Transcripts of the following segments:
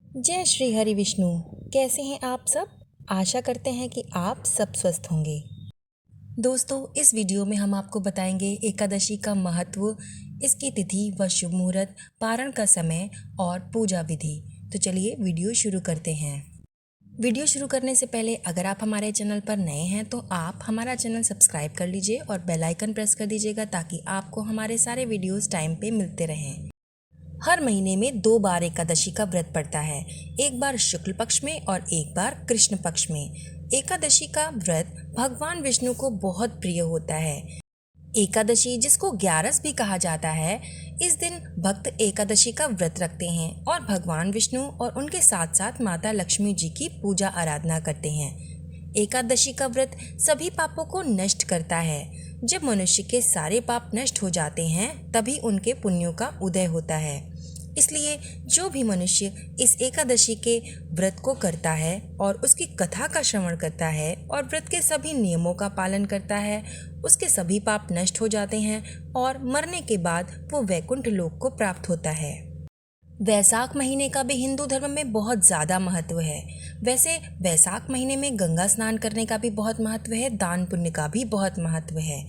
जय श्री हरि विष्णु। कैसे हैं आप सब? आशा करते हैं कि आप सब स्वस्थ होंगे। दोस्तों, इस वीडियो में हम आपको बताएंगे एकादशी का महत्व, इसकी तिथि व शुभ मुहूर्त, पारण का समय और पूजा विधि। तो चलिए वीडियो शुरू करते हैं। वीडियो शुरू करने से पहले अगर आप हमारे चैनल पर नए हैं तो आप हमारा चैनल सब्सक्राइब कर लीजिए और बेल आइकन प्रेस कर दीजिएगा ताकि आपको हमारे सारे वीडियोस टाइम पे मिलते रहें। हर महीने में 2 बार एकादशी का व्रत पड़ता है, एक बार शुक्ल पक्ष में और एक बार कृष्ण पक्ष में। एकादशी का व्रत भगवान विष्णु को बहुत प्रिय होता है। एकादशी, जिसको ग्यारस भी कहा जाता है, इस दिन भक्त एकादशी का व्रत रखते हैं और भगवान विष्णु और उनके साथ साथ माता लक्ष्मी जी की पूजा आराधना करते हैं। एकादशी का व्रत सभी पापों को नष्ट करता है। जब मनुष्य के सारे पाप नष्ट हो जाते हैं तभी उनके पुण्यों का उदय होता है। इसलिए जो भी मनुष्य इस एकादशी के व्रत को करता है और उसकी कथा का श्रवण करता है और व्रत के सभी नियमों का पालन करता है, उसके सभी पाप नष्ट हो जाते हैं और मरने के बाद वो वैकुंठ लोक को प्राप्त होता है। वैशाख महीने का भी हिंदू धर्म में बहुत ज़्यादा महत्व है। वैसे वैशाख महीने में गंगा स्नान करने का भी बहुत महत्व है, दान पुण्य का भी बहुत महत्व है।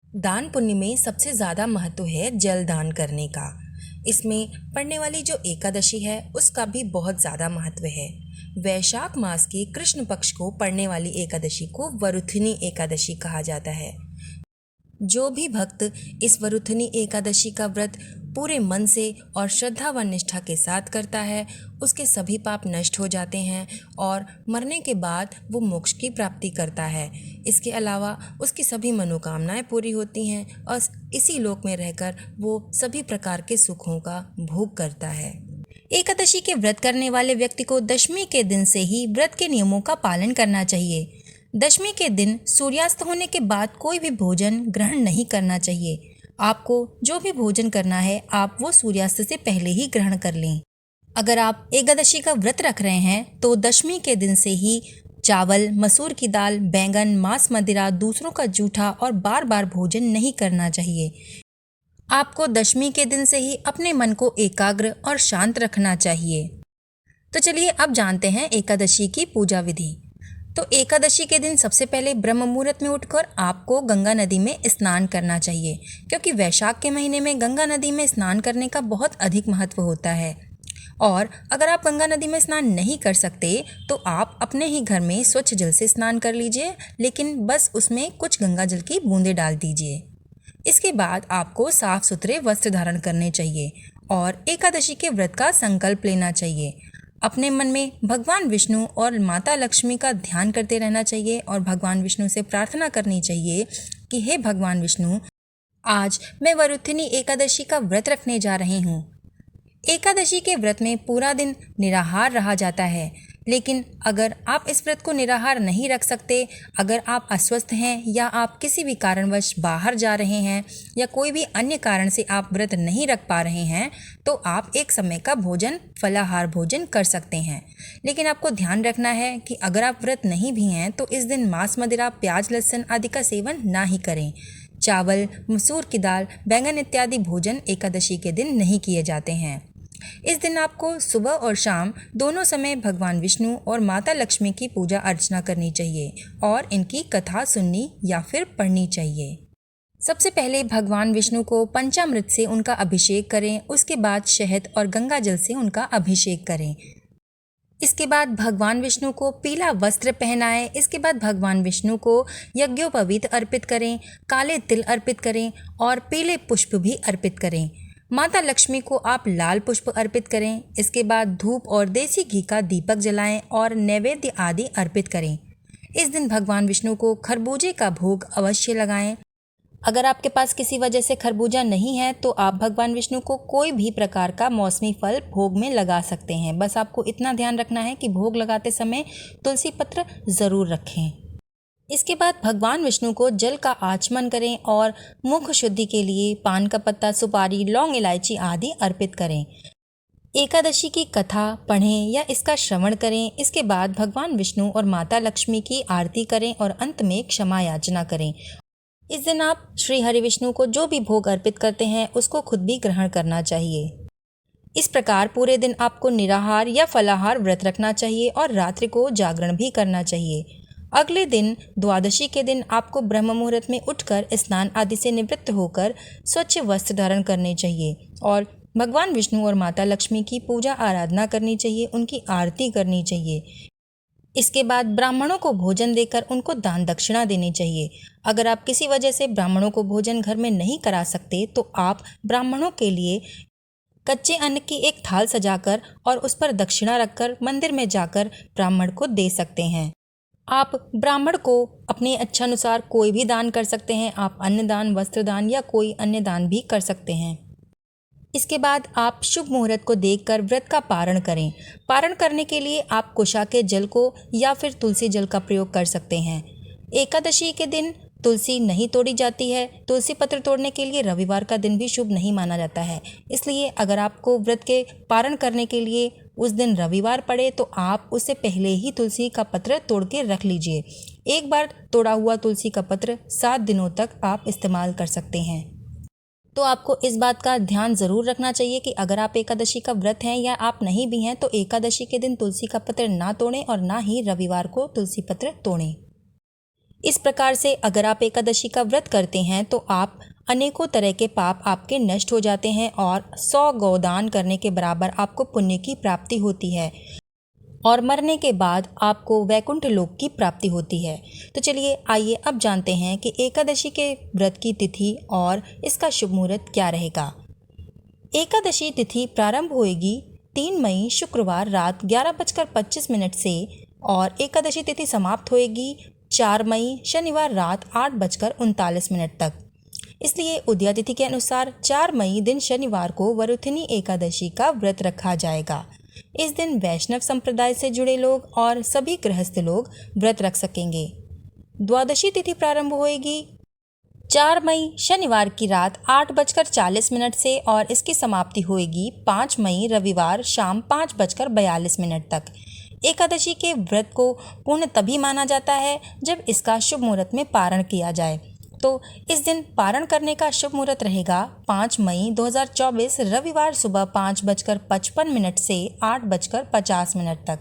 दान पुण्य में सबसे ज़्यादा महत्व है जल दान करने का। इसमें पड़ने वाली जो एकादशी है उसका भी बहुत ज़्यादा महत्व है। वैशाख मास के कृष्ण पक्ष को पड़ने वाली एकादशी को वरुथिनी एकादशी कहा जाता है। जो भी भक्त इस वरुथिनी एकादशी का व्रत पूरे मन से और श्रद्धा व निष्ठा के साथ करता है, उसके सभी पाप नष्ट हो जाते हैं और मरने के बाद वो मोक्ष की प्राप्ति करता है। इसके अलावा उसकी सभी मनोकामनाएं पूरी होती हैं और इसी लोक में रहकर वो सभी प्रकार के सुखों का भोग करता है। एकादशी के व्रत करने वाले व्यक्ति को दशमी के दिन से ही व्रत के नियमों का पालन करना चाहिए। दशमी के दिन सूर्यास्त होने के बाद कोई भी भोजन ग्रहण नहीं करना चाहिए। आपको जो भी भोजन करना है आप वो सूर्यास्त से पहले ही ग्रहण कर लें। अगर आप एकादशी का व्रत रख रहे हैं तो दशमी के दिन से ही चावल, मसूर की दाल, बैंगन, मांस, मदिरा, दूसरों का जूठा और बार बार भोजन नहीं करना चाहिए। आपको दशमी के दिन से ही अपने मन को एकाग्र और शांत रखना चाहिए। तो चलिए अब जानते हैं एकादशी की पूजा विधि। तो एकादशी के दिन सबसे पहले ब्रह्म मुहूर्त में उठकर आपको गंगा नदी में स्नान करना चाहिए, क्योंकि वैशाख के महीने में गंगा नदी में स्नान करने का बहुत अधिक महत्व होता है। और अगर आप गंगा नदी में स्नान नहीं कर सकते तो आप अपने ही घर में स्वच्छ जल से स्नान कर लीजिए, लेकिन बस उसमें कुछ गंगा जल की बूंदें डाल दीजिए। इसके बाद आपको साफ सुथरे वस्त्र धारण करने चाहिए और एकादशी के व्रत का संकल्प लेना चाहिए। अपने मन में भगवान विष्णु और माता लक्ष्मी का ध्यान करते रहना चाहिए और भगवान विष्णु से प्रार्थना करनी चाहिए कि हे भगवान विष्णु, आज मैं वरुथिनी एकादशी का व्रत रखने जा रही हूँ। एकादशी के व्रत में पूरा दिन निराहार रहा जाता है, लेकिन अगर आप इस व्रत को निराहार नहीं रख सकते, अगर आप अस्वस्थ हैं या आप किसी भी कारणवश बाहर जा रहे हैं या कोई भी अन्य कारण से आप व्रत नहीं रख पा रहे हैं, तो आप एक समय का भोजन, फलाहार भोजन कर सकते हैं। लेकिन आपको ध्यान रखना है कि अगर आप व्रत नहीं भी हैं तो इस दिन मांस, मदिरा, प्याज, लहसुन आदि का सेवन ना ही करें। चावल, मसूर की दाल, बैंगन इत्यादि भोजन एकादशी के दिन नहीं किए जाते हैं। इस दिन आपको सुबह और शाम दोनों समय भगवान विष्णु और माता लक्ष्मी की पूजा अर्चना करनी चाहिए और इनकी कथा सुननी या फिर पढ़नी चाहिए। सबसे पहले भगवान विष्णु को पंचामृत से उनका अभिषेक करें, उसके बाद शहद और गंगा जल से उनका अभिषेक करें। इसके बाद भगवान विष्णु को पीला वस्त्र पहनाएं। इसके बाद भगवान विष्णु को यज्ञोपवीत अर्पित करें, काले तिल अर्पित करें और पीले पुष्प भी अर्पित करें। माता लक्ष्मी को आप लाल पुष्प अर्पित करें। इसके बाद धूप और देसी घी का दीपक जलाएं और नैवेद्य आदि अर्पित करें। इस दिन भगवान विष्णु को खरबूजे का भोग अवश्य लगाएं। अगर आपके पास किसी वजह से खरबूजा नहीं है तो आप भगवान विष्णु को कोई भी प्रकार का मौसमी फल भोग में लगा सकते हैं। बस आपको इतना ध्यान रखना है कि भोग लगाते समय तुलसी पत्र ज़रूर रखें। इसके बाद भगवान विष्णु को जल का आचमन करें और मुख शुद्धि के लिए पान का पत्ता, सुपारी, लौंग, इलायची आदि अर्पित करें। एकादशी की कथा पढ़ें या इसका श्रवण करें। इसके बाद भगवान विष्णु और माता लक्ष्मी की आरती करें और अंत में क्षमा याचना करें। इस दिन आप श्री हरि विष्णु को जो भी भोग अर्पित करते हैं उसको खुद भी ग्रहण करना चाहिए। इस प्रकार पूरे दिन आपको निराहार या फलाहार व्रत रखना चाहिए और रात्रि को जागरण भी करना चाहिए। अगले दिन द्वादशी के दिन आपको ब्रह्म मुहूर्त में उठकर स्नान आदि से निवृत्त होकर स्वच्छ वस्त्र धारण करने चाहिए और भगवान विष्णु और माता लक्ष्मी की पूजा आराधना करनी चाहिए, उनकी आरती करनी चाहिए। इसके बाद ब्राह्मणों को भोजन देकर उनको दान दक्षिणा देनी चाहिए। अगर आप किसी वजह से ब्राह्मणों को भोजन घर में नहीं करा सकते तो आप ब्राह्मणों के लिए कच्चे अन्न की एक थाल सजाकर और उस पर दक्षिणा रखकर मंदिर में जाकर ब्राह्मण को दे सकते हैं। आप ब्राह्मण को अपने इच्छानुसार कोई भी दान कर सकते हैं। आप अन्नदान, वस्त्रदान या कोई अन्य दान भी कर सकते हैं। इसके बाद आप शुभ मुहूर्त को देखकर व्रत का पारण करें। पारण करने के लिए आप कुशा के जल को या फिर तुलसी जल का प्रयोग कर सकते हैं। एकादशी के दिन तुलसी नहीं तोड़ी जाती है। तुलसी पत्र तोड़ने के लिए रविवार का दिन भी शुभ नहीं माना जाता है। इसलिए अगर आपको व्रत के पारण करने के लिए उस दिन रविवार पड़े तो आप उससे पहले ही तुलसी का पत्र तोड़ के रख लीजिए। एक बार तोड़ा हुआ तुलसी का पत्र 7 दिनों तक आप इस्तेमाल कर सकते हैं। तो आपको इस बात का ध्यान ज़रूर रखना चाहिए कि अगर आप एकादशी का व्रत हैं या आप नहीं भी हैं तो एकादशी के दिन तुलसी का पत्र ना तोड़ें और ना ही रविवार को तुलसी पत्र तोड़ें। इस प्रकार से अगर आप एकादशी का व्रत करते हैं तो आप अनेकों तरह के पाप आपके नष्ट हो जाते हैं और 100 गौदान करने के बराबर आपको पुण्य की प्राप्ति होती है और मरने के बाद आपको वैकुंठ लोक की प्राप्ति होती है। तो चलिए आइए अब जानते हैं कि एकादशी के व्रत की तिथि और इसका शुभ मुहूर्त क्या रहेगा। एकादशी तिथि प्रारंभ होएगी 3 मई शुक्रवार रात 11:25 से और एकादशी तिथि समाप्त होएगी 4 मई शनिवार रात 8:39 तक। इसलिए उदया तिथि के अनुसार 4 मई दिन शनिवार को वरुथिनी एकादशी का व्रत रखा जाएगा। इस दिन वैष्णव संप्रदाय से जुड़े लोग और सभी गृहस्थ लोग व्रत रख सकेंगे। द्वादशी तिथि प्रारंभ होएगी 4 मई शनिवार की रात 8:40 से और इसकी समाप्ति होएगी 5 मई रविवार शाम 5:42 तक। एकादशी के व्रत को पूर्ण तभी माना जाता है जब इसका शुभ मुहूर्त में पारण किया जाए। तो इस दिन पारण करने का शुभ मुहूर्त रहेगा 5 मई 2024 रविवार सुबह 5:55 से 8:50 तक।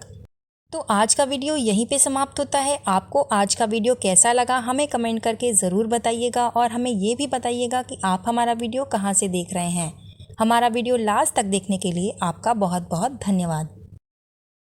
तो आज का वीडियो यहीं पे समाप्त होता है। आपको आज का वीडियो कैसा लगा हमें कमेंट करके ज़रूर बताइएगा और हमें ये भी बताइएगा कि आप हमारा वीडियो कहाँ से देख रहे हैं। हमारा वीडियो लास्ट तक देखने के लिए आपका बहुत बहुत धन्यवाद।